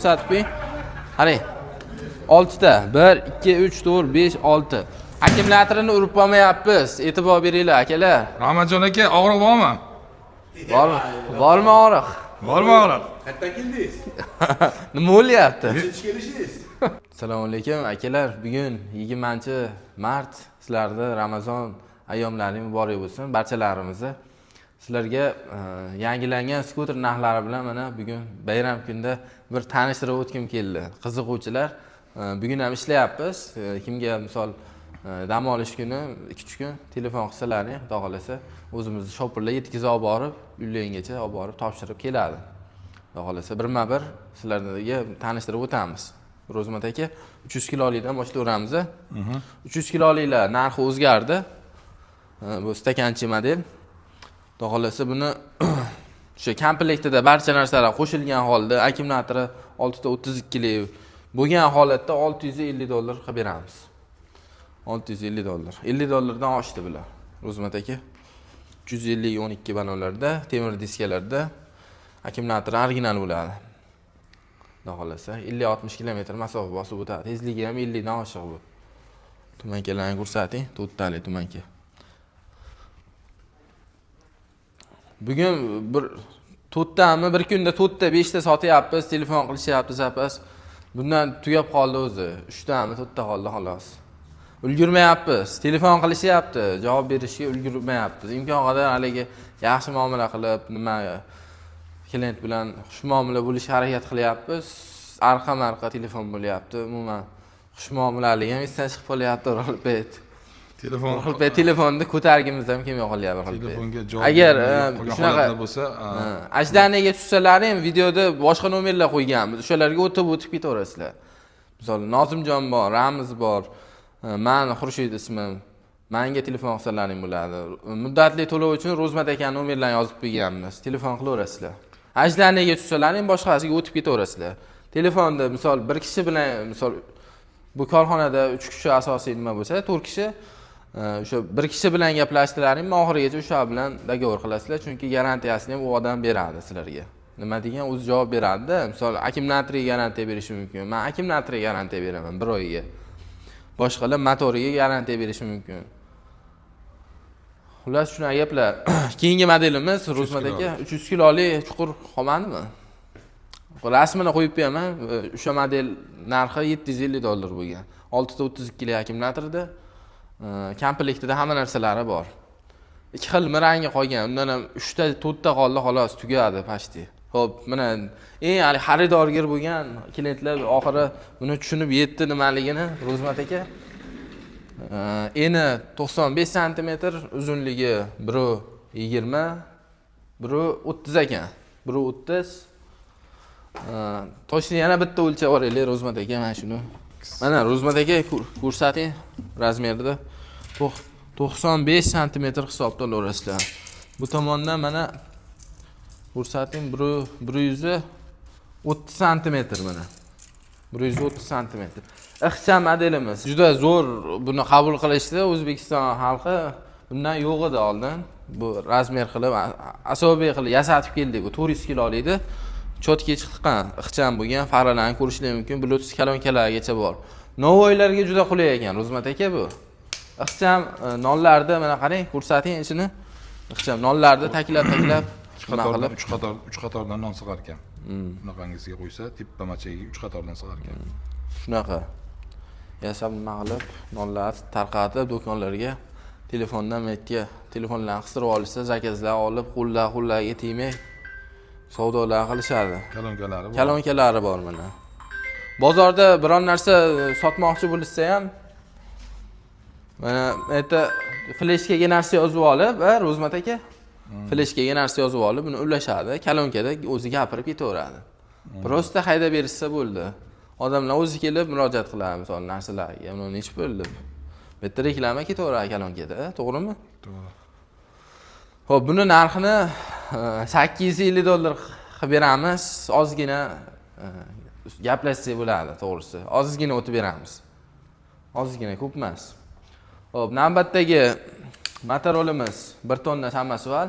Ko'rsatib, qarang. 6 ta. 1 2 3 4 5 6. Akkumulyatorni urib olmayapmiz. E'tibor beringlar, akalar. Rahmatjon aka, og'riq bormi? Bormi? Bormi og'riq? Bormi og'riq? Qayerdan keldingiz? Nima bo'lyapti? Nechta kelishingiz? Assalomu alaykum, akalar. Bugun 20-mart. Sizlarda Ramazon ayyomlaringiz muborak bo'lsin barchalarimizni. Sizlarga yangilangan skuter narxlari bilan mana bugun bayram kunida bir tanishtirib o'tkim keldi. Qiziquvchilar, bugun ham ishlayapmiz. Kimga misol dam olish kuni 2-3 kun telefon qilsalaring, xudo xolasa, o'zimizni shopirlar yetkazib olib borib, uylaringizga olib borib topshirib keladi. Xudo xolasa, birma-bir sizlarga tanishtirib o'tamiz. Ro'zmat aka, 300 kilolikdan boshlayveramiz. 300 kiloliklar narxi o'zgardi. Bu stakanchi model. Xudo xolasa, buni o'sha komplektida barcha narsalar qo'shilgan holda, akkumulyatori 6 ta 32 lik bo'lgan holatda $650 qilib beramiz. $650. $50dan oshdi bular. Ro'zmat aka. 350-12 banolarda, temir diskalarda akkumulyator original bo'ladi. Xudo xolasa, 50-60 km masofa bosib o'tadi. Tezligi ham 50 dan oshiq bu. Tumankalarni ko'rsating, to'rttali tumanka. Bugun bir to'rttami, bir kunda 4 ta, 5 ta sotyapmiz, telefon qilishyapti zapas. Bundan tugab qoldi o'zi. 3 tami, 4 ta qoldi xolos. Ulgurmayapmiz. Telefon qilishyapti, javob berishga ulgurmayapmiz. Imkon qadar haligi yaxshi muomala qilib, nima klient bilan xushmuomala bo'lishga harakat qilyapmiz. Arqa-marqa telefon bo'lyapti. Umuman xushmuomalalik ham esdan chiqib qolyapti, Ro'lpet. Telefonni ko'targimiz ham kelmay qolyapti, Ro'lpet. Telefonga javob agar shunaqa bo'lsa, ajdaniga tushsalar ham videoda boshqa nomerlar qo'yganmiz. O'shalarga o'tib ketaverasizlar. Misol Nozimjon bor, Ramiz bor. Men Xurshid ismim. Menga telefon qilsalaring bo'ladi. Muddatli to'lov uchun Ro'zmat akaning nomerlarini yozib qo'yganmiz. Telefon qilaverasizlar. Ajdaniga tushsalaring boshqasiga o'tib ketaverasizlar. Telefonda misol bir kishi bilan, misol bu korxonada 3 kishi asosiy nima bo'lsa, 4 kishi o'sha bir kishi bilan gaplashtirlaring, oxirigacha o'sha bilan dogovor qilasizlar, chunki garantiyasini ham u odam beradi sizlarga. Nima degan o'zi javob beradi-da. Misol akkumulyatoriga garantiya berishi mumkin. Men akkumulyatoriga garantiya beraman 1 oyga. Boshqalar motoriga garantiya berishi mumkin. Xullas shunaqa gaplar. Keyingi modelimiz Ro'zmat aka 300 kilolik chuqur qolmadimi? Rasmini qo'yib beraman. O'sha model narxi $750 bo'lgan. 6 ta 32 lik akkumulyatorda, komplektida hamma narsalari bor. 2 xil rangi qolgan. Undan ham 3 ta 4 ta qoldi, xolos tugadi pashti. Xo'p, mana eng xaridorgir bo'lgan klientlar oxiri buni tushunib yetdi nimaligini. Ro'zmat aka eni 95 sm, uzunligi 1.20, 1.30 ekan. 1.30. Toshni yana bitta o'lchab oraylik Ro'zmat aka, mana shuni. Mana Ro'zmat aka ko'rsating razmerida 95 sm hisobda olasizlar. Bu tomondan mana ko'rsating 130 sm mana. 130 sm. Ixcham modelimiz. Juda zo'r buni qabul qilishdi O'zbekiston xalqi. Bundan yo'q edi oldin. Bu razmer qilib, asobiy qilib yasatib keldik. Bu 400 kilolikdi. Chotga chiqqan, ixcham bo'lgan, faralarni ko'rishingiz mumkin. Bluetooth kalonkalargacha bor. Novoylarga juda qulay ekan, Ro'zmat aka bu. Ixcham nonlarda mana qarang, ko'rsating ichini. Ixcham nonlarda taklab 3 qatordan non sig'ar ekan. Bunaqangisiga qo'ysa, tippamachaga 3 qatordan sig'ar ekan. Shunaqa. Yasab nima qilib, nonlar tarqatib do'konlarga, telefondan metga telefonlarni qistirib olishsa, zakazlar olib, qo'llarga tegmay savdolar qilishadi. Kalonkalari bor mana. Bozorda biron narsa sotmoqchi bo'lsa ham mana bu fleshkaga narsa yozib olib, Ro'zmat aka fleshkaga narsa yozib olib, buni ulashadi. Kalonkada o'zi gapirib ketaveradi. Prosta haydab berishsa bo'ldi. Odamlar o'zi kelib murojaat qiladi, misol narsalarga. Buni nech bo'ldi? Bitta reklama ketaveradi kalonkada, to'g'rimi? To'g'ri. Xo'p, buni narxini $850 qilib beramiz. Ozgina gaplashsak bo'ladi, to'g'risi. Ozgina o'tib beramiz. Ozgina, ko'p emas. Xo'p, navbatdagi motorolimiz 1 tonna sammasi bor.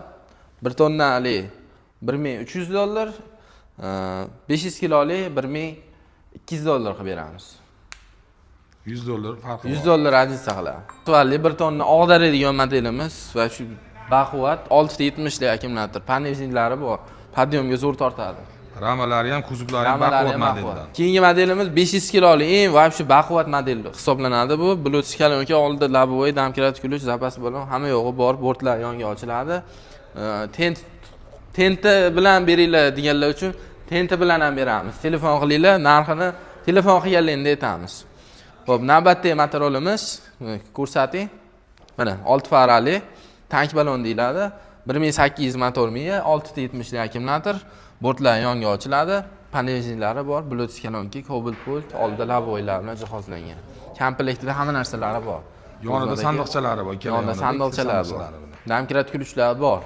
1 tonnali $1300, 500 kilolik 1200 dollar qilib beramiz. $100 farqi bor. $100 raznica qiladi. Tuvali 1 tonna og'daradigan modelimiz va shu baquvvat 670 lik akkumulyator, panelniklari bor. Podyomga zo'r tortadi. Ramalari ham, kuzovlari ham baquvvat modeldan. Keyingi modelimiz 500 kilolik eng вообще baquvvat model hisoblanadi bu. Bluetooth kolonka oldida labovoy damkirat kulish zapasi bilan hamma yo'g'i bor, bortlar yonga ochiladi. Tenti bilan beringlar deganlar uchun tenti bilan ham beramiz. Telefon qilinglar, narxini telefon qilganligini aytamiz. Xo'p, navbatdagi motorolimiz ko'rsating. Mana 6 farali tank balon deyiladi. 1800 motor miya, 670 lik akkumulyator, bortlar yonga ochiladi, panelniklari bor, Bluetooth kolonka, Cobalt pult, oldida labovoylar bilan jihozlangan. Komplektida hamma narsalari bor. Yonida sandiqchalari bor, yonida sandiqchalari bor. Damkirat kulichlar bor.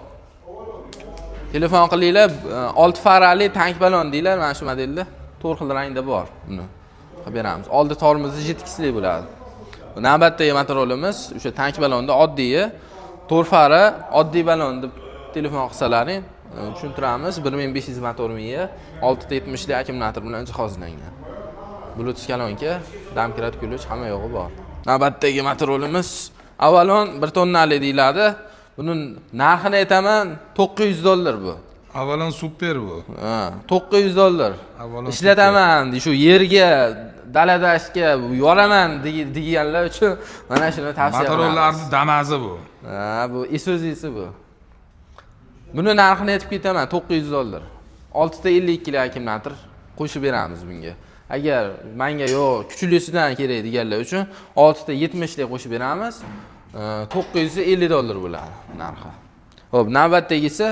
Telefon qilinglar, 6 farali tank balon deylar, mana shu modelda 4 xil rangda bor. Buni qilib beramiz. Oldi tormozi jitkisli bo'ladi. Navbatdagi motorolimiz o'sha tank balonda oddiy 4 fara oddiy balon deb telefon qilsalaring tushuntiramiz. 1500 motor miya, 670 lik akkumulyator bilan jihozlangan. Bluetooth kolonka, damkirat kulich hamma yo'g'i bor. Navbatdagi motorolimiz avalon 1 tonnali deyiladi. Buning narxini aytaman, $900 bu. Avalon super bu. $900. Ishlataman, shu yerga, daladashga yoraman deganlar uchun mana shuni tavsiya qilaman. Motorollarning damazi bu. Bu Isuzu'si bu. Buni narxini aytib ketaman, $900. 6 ta 52 lik akkumulyator qo'shib beramiz bunga. Agar menga yo'q, kuchlisidan kerak deganlar uchun 6 ta 70 lik qo'shib beramiz. $950 bo'ladi narxi. Xo'p, navbatdagisi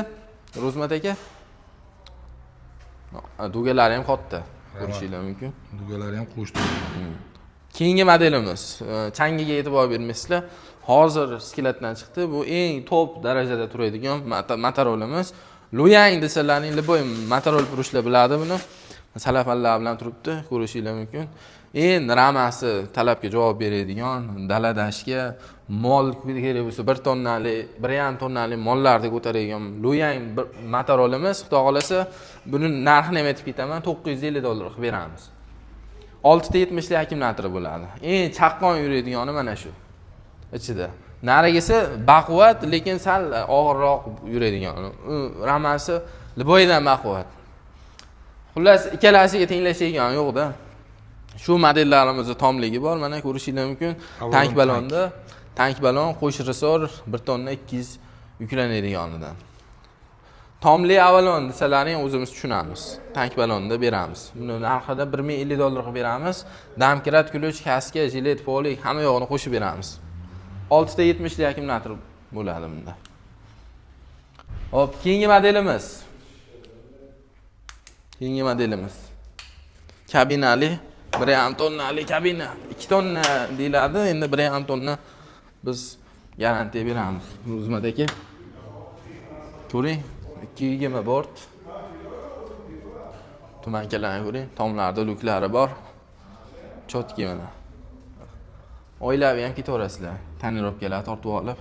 Ro'zmat aka. Dugalari ham katta. Ko'rishinglar mumkin. Dugalari ham qo'shdi. Keyingi modelimiz changiga e'tibor bermaysizlar. Hozir skeletdan chiqdi. Bu eng top darajada turadigan motorolimiz. Luyang desalaring, liboy motorol purushlar biladi buni. Salafallar bilan turibdi, ko'rishinglar mumkin. Eng ramasi talabga javob beradigan, daladashga mol kerak bo'lsa 1 tonnali, 1,5 tonnali mollarni ko'taradigan Luyang motorolimiz. Xudo xolasa, buni narxini ham aytib ketaman, $950 qilib beramiz. 6 ta 70 lik akkumulyatori bo'ladi. Eng chaqqon yuradigani mana shu. Ichida. Narigisi baquvvat, lekin sal og'irroq yuradigan. Ramasi liboydan baquvvat. Xullas, ikkalasiga tenglashadigan yo'q-da. Shu modellarimizda tomligi bor, mana ko'rishinglar mumkin. Tank balonda, tank balon qo'sh resor 1 tonna 200 yuklanadiganidan. Tomli avalon desalaring o'zimiz tushunamiz. Tank balonda beramiz. Buni narxida $1050 qilib beramiz. Damkirat kulich, kaska, jilet, polik hamma yo'g'ini qo'shib beramiz. 6 ta 70 lik akkumulyator bo'ladi bunda. Hop, keyingi modelimiz. Kabinali 1,5 tonnali kabina. 2 tonna deyiladi. Endi 1,5 tonna biz garantiya beramiz. Ro'zmat aka. Ko'ring, 220 bort. Tumankalarni ko'ring, tomlarda luklari bor. Chotki mana. Oilaviy ham ketaverasizlar. Tonirovkalar tortib olib.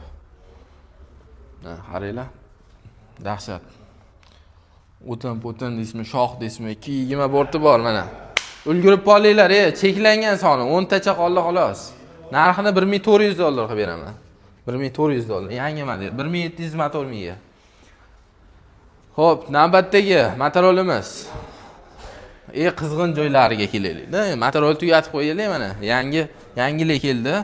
Qaranglar. Dahshat. O'tin ismi, shoh ismi 220 borti bor mana. Ulgurib qolinglar, cheklangan soni 10 tacha qoldi xolos. Narxini $1400 qilib beraman. $1400. Yangi model, 1700 motor miya. Xo'p, navbatdagi motorolimiz. Qizg'in joylariga kelaylik-da. Motorol tugatib qo'yaylik mana. Yangilik keldi.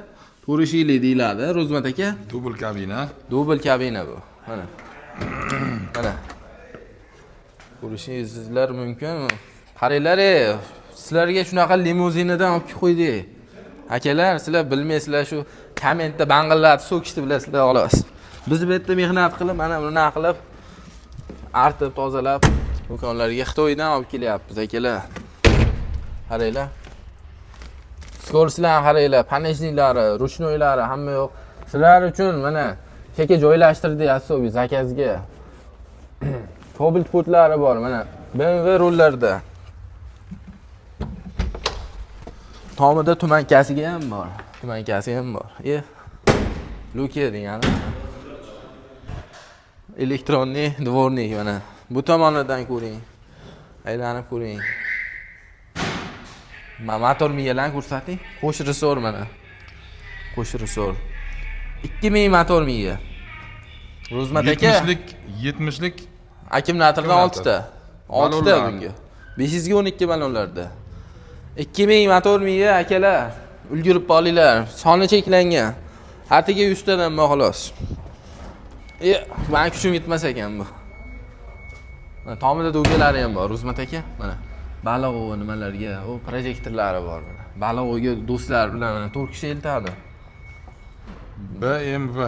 Ko'rishinglar deyiladi, Ro'zmat aka. Dubl kabina. Dubl kabina bu. Mana. Mana. Ko'rishingizlar mumkin. Qaranglar, sizlarga shunaqa limuzinidan olib qo'ydik. Akalar, sizlar bilmaysizlar, shu kommentda bang'illatib so'kishni bilasizlar xolos. Biz bu yerda mehnat qilib, mana buni qilib artib, tozalab do'konlarga Xitoydan olib kelyapmiz, akalar. Qaranglar. Skorslar qaranglar, panejniklari, ruchnoylari hamma yo'q. Sizlar uchun mana cheka joylashtirdik asosiy zakazga. Cobalt portlari bor mana. BMW rollarda. Tomida tumankasiga ham bor. Tumankasi ham bor. Luke degani. Elektronli dvornik mana. Bu tomonidan ko'ring. Aylanib ko'ring. Motor miyalarni ko'rsating. Qo'sh resor mana. Qo'sh resor. 2000 motor miya. Ro'zmat aka. 70lik Akkumulyatordan 6 ta. 6 ta bunga. 512 ballonlarda. 2000 motor miya akalar. Ulgurib qolinglar. Soni cheklangan. Hatiga 100 tadan xolos. Men kuchim yetmas ekan bu. Mana tomida do'galari ham bor, Ro'zmat aka. Mana baliq o'g'i nimalarga, u projektorlari bor mana. Baliq o'g'iga do'stlar bilan mana 4 kishi eltadi. BMW.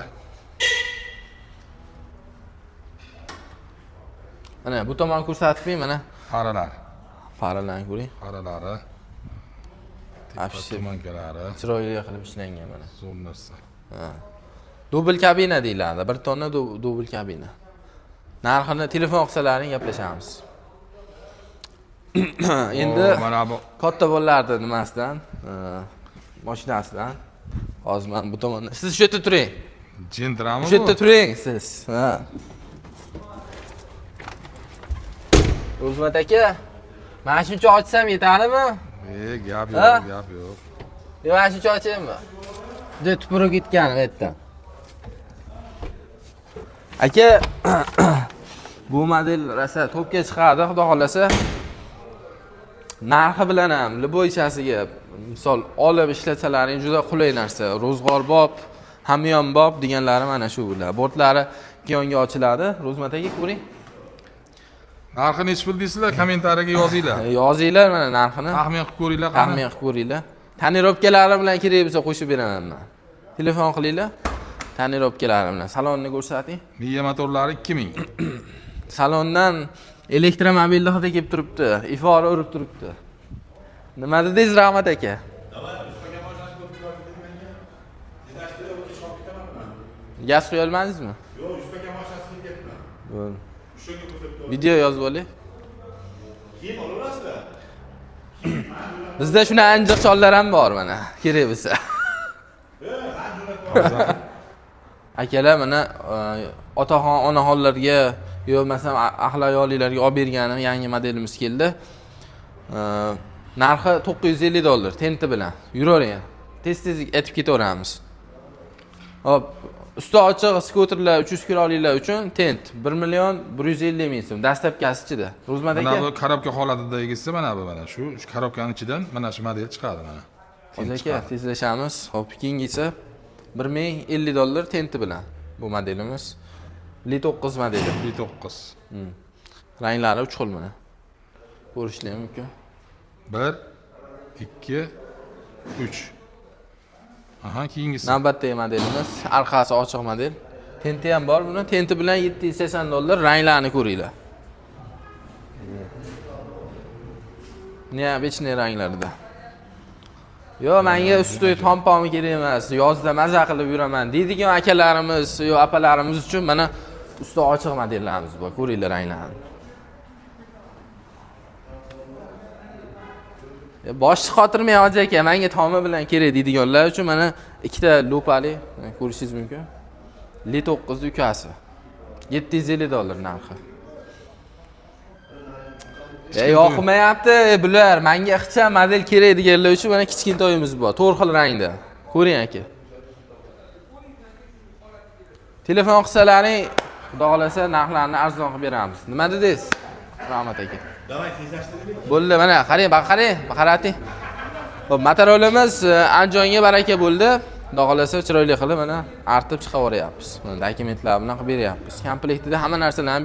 Mana bu tomon ko'rsatib qo'ying mana. Faralar. Faralarni ko'ring. Faralari. Afshi Tumankalari. chiroyli qilib ishlangan mana. Zo'r narsa. Ha. Dubl kabina deyiladi. Bir tonna dubl kabina. Narxini telefon qilsalaring gaplashamiz. Endi mana bu katta bolalarni nimasidan, mashinasidan. Hozir men bu tomonda. Siz shu yerda turing. Gentrami Shu yerda turing siz. Ha. Ro'zmat aka, mana shuncha ochsam yetadimi? Gap yo'q, gap yo'q. Mana shuncha ochaymi? Juda tupurib ketgan bu yerdan. Aka, bu model rosa topga chiqadi, xudo xolasa. Narxi bilan ham liboychasiga misol olib ishlatsalaring juda qulay narsa. Ro'zg'orbob, hamyonbob deganlari mana shu bular. Bortlari yonga ochiladi. Ro'zmat aka ko'ring. Narxi nech pul deysizlar? Kommentariyaga yozinglar. Yozinglar mana narxini. Taxmin qilib ko'ringlar. Taxmin qilib ko'ringlar. Tonirovkalari bilan kerak bo'lsa qo'shib beraman men. Telefon qilinglar. Tonirovkalari bilan salonni ko'rsating. Miya motorlari 2000. Salondan elektromobilni hidi kelib turibdi. Ifora urib turibdi. Nima dedingiz Rahmat aka? Gaz qo'ya olmadingizmi? Yo'q, 100 ga mashinasini ketdi. Bo'ldi. Shunga ko'rsatib Video yozib oling. keyin olaverasizlar. Bizda shuna anjiq chollar ham bor mana, kerak bo'lsa. Akalar mana otaxon, onaxonlarga yo'q masalan ahli ayollarga olib berganim yangi modelimiz keldi. Narxi $950 tenti bilan. Yuravering. Tez-tez aytib ketaveramiz. Hop, usti ochiq skuterlar 300 kiloliklar uchun tent 1.150 ming so'm. Dastlabkasi ichida. Ro'zmat aka. Mana bu korobka holatidagisi mana bu mana shu korobkaning ichidan mana shu model chiqadi mana. Aka, tezlashamiz. Hop, keyingisi $1050 tenti bilan bu modelimiz. L9 modeli. L9. Ranglari 3 xil mana. Ko'rishlar mumkin. 1 2 3. Aha, keyingisi. Navbatdagi modelimiz orqasi ochiq model. Tenti ham bor buni. Tenti bilan $780. Ranglarni ko'ringlar. Ne, bechni ranglarda. Yo, menga usti tompomi kerak emas. Yozda maza qilib yuraman deydigan akalarimiz, yo opalarimiz uchun mana usti ochiq modellarimiz bor. Ko'ringlar ranglarni. Boshchi xotirmay hoji aka, menga tomi bilan kerak deydiganlar uchun mana ikkita lupali ko'rishingiz mumkin. L9 ukasi. $750 narxi. Yoqmayapti bular. Menga ixcham model kerak deganlar uchun mana kichkintoyimiz bor. 4 xil rangda. Ko'ring aka. Telefon qilsalaring, xudo xolasa narxlarni arzon qilib beramiz. Nima dedingiz? Rahmat aka. Davay tezlashtirdik. Bo'ldi, mana qarang, qarating. Xo'p, motorolimiz Andijonga baraka bo'ldi. Xudo xolasa chiroyli qilib mana artib chiqaveryapmiz. Mana dokumentlar bilan qilib beryapmiz. Komplektida hamma narsalarni